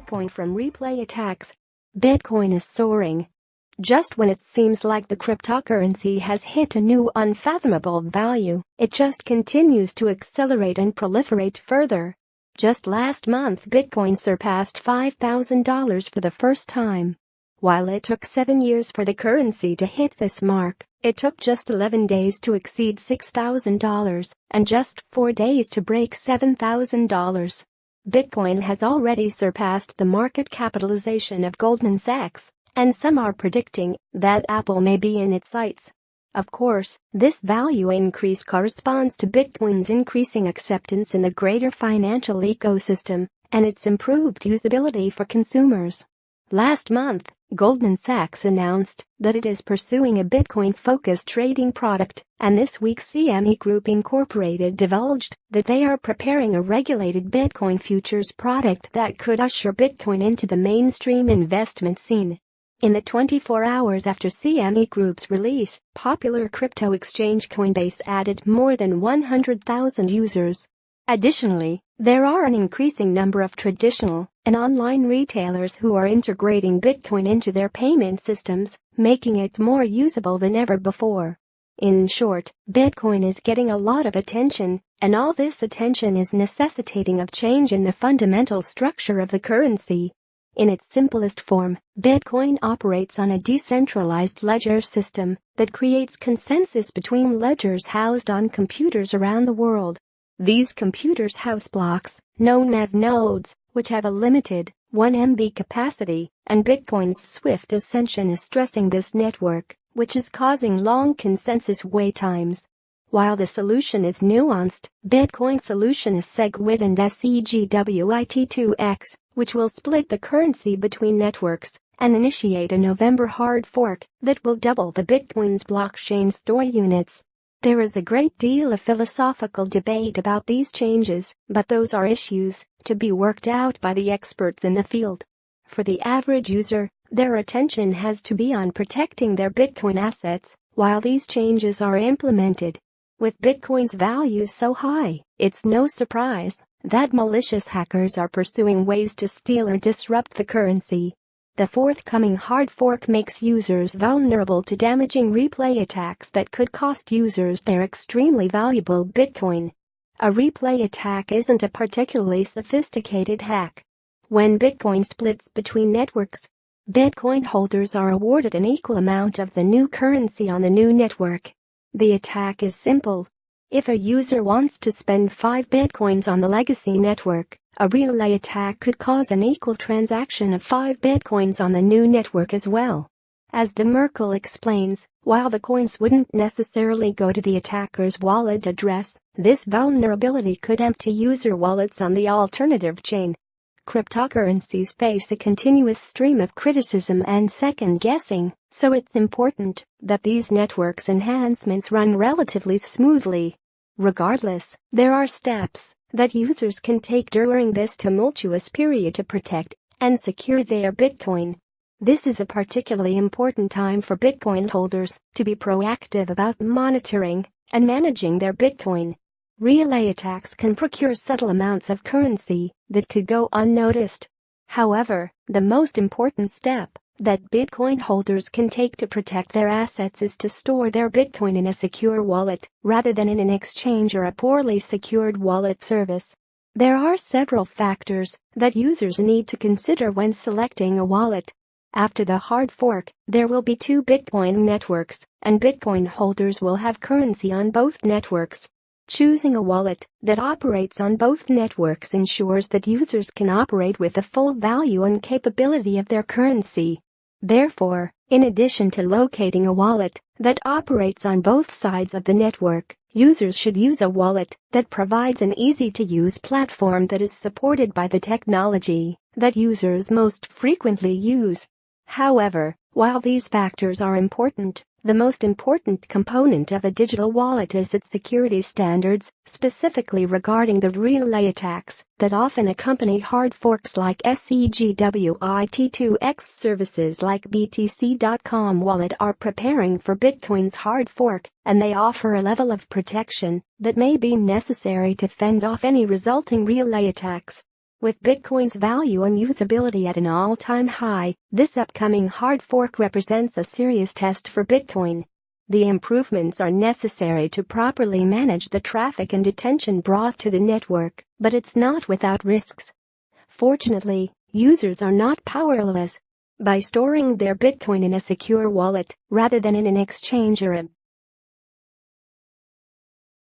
Bitcoin from replay attacks. Bitcoin is soaring. Just when it seems like the cryptocurrency has hit a new unfathomable value, it just continues to accelerate and proliferate further. Just last month, Bitcoin surpassed $5,000 for the first time. While it took 7 years for the currency to hit this mark, it took just 11 days to exceed $6,000 and just 4 days to break $7,000. Bitcoin has already surpassed the market capitalization of Goldman Sachs, and some are predicting that Apple may be in its sights. Of course, this value increase corresponds to Bitcoin's increasing acceptance in the greater financial ecosystem and its improved usability for consumers. Last month, Goldman Sachs announced that it is pursuing a Bitcoin-focused trading product, and this week CME Group Inc. divulged that they are preparing a regulated Bitcoin futures product that could usher Bitcoin into the mainstream investment scene. In the 24 hours after CME Group's release, popular crypto exchange Coinbase added more than 100,000 users. Additionally, there are an increasing number of traditional and online retailers who are integrating Bitcoin into their payment systems, making it more usable than ever before. In short, Bitcoin is getting a lot of attention, and all this attention is necessitating of change in the fundamental structure of the currency. In its simplest form, Bitcoin operates on a decentralized ledger system that creates consensus between ledgers housed on computers around the world. These computers house blocks, known as nodes, which have a limited 1 MB capacity, and Bitcoin's swift ascension is stressing this network, which is causing long consensus wait times. While the solution is nuanced, Bitcoin's solution is SegWit and SegWit2x, which will split the currency between networks and initiate a November hard fork that will double the Bitcoin's blockchain store units. There is a great deal of philosophical debate about these changes, but those are issues to be worked out by the experts in the field. For the average user, their attention has to be on protecting their Bitcoin assets while these changes are implemented. With Bitcoin's value so high, it's no surprise that malicious hackers are pursuing ways to steal or disrupt the currency. The forthcoming hard fork makes users vulnerable to damaging replay attacks that could cost users their extremely valuable Bitcoin. A replay attack isn't a particularly sophisticated hack. When Bitcoin splits between networks, Bitcoin holders are awarded an equal amount of the new currency on the new network. The attack is simple. If a user wants to spend 5 Bitcoins on the legacy network, a relay attack could cause an equal transaction of 5 Bitcoins on the new network as well. As the Merkle explains, while the coins wouldn't necessarily go to the attacker's wallet address, this vulnerability could empty user wallets on the alternative chain. Cryptocurrencies face a continuous stream of criticism and second-guessing, so it's important that these networks' enhancements run relatively smoothly. Regardless, there are steps that users can take during this tumultuous period to protect and secure their Bitcoin. This is a particularly important time for Bitcoin holders to be proactive about monitoring and managing their Bitcoin. Relay attacks can procure subtle amounts of currency that could go unnoticed. However, the most important step that Bitcoin holders can take to protect their assets is to store their Bitcoin in a secure wallet rather than in an exchange or a poorly secured wallet service. There are several factors that users need to consider when selecting a wallet. After the hard fork, there will be 2 Bitcoin networks, and Bitcoin holders will have currency on both networks. Choosing a wallet that operates on both networks ensures that users can operate with the full value and capability of their currency. Therefore, in addition to locating a wallet that operates on both sides of the network, users should use a wallet that provides an easy-to-use platform that is supported by the technology that users most frequently use. However, while these factors are important, the most important component of a digital wallet is its security standards, specifically regarding the relay attacks that often accompany hard forks like SegWit2x. Services like BTC.com Wallet are preparing for Bitcoin's hard fork, and they offer a level of protection that may be necessary to fend off any resulting relay attacks. With Bitcoin's value and usability at an all-time high, this upcoming hard fork represents a serious test for Bitcoin. The improvements are necessary to properly manage the traffic and attention brought to the network, but it's not without risks. Fortunately, users are not powerless. By storing their Bitcoin in a secure wallet, rather than in an exchange or a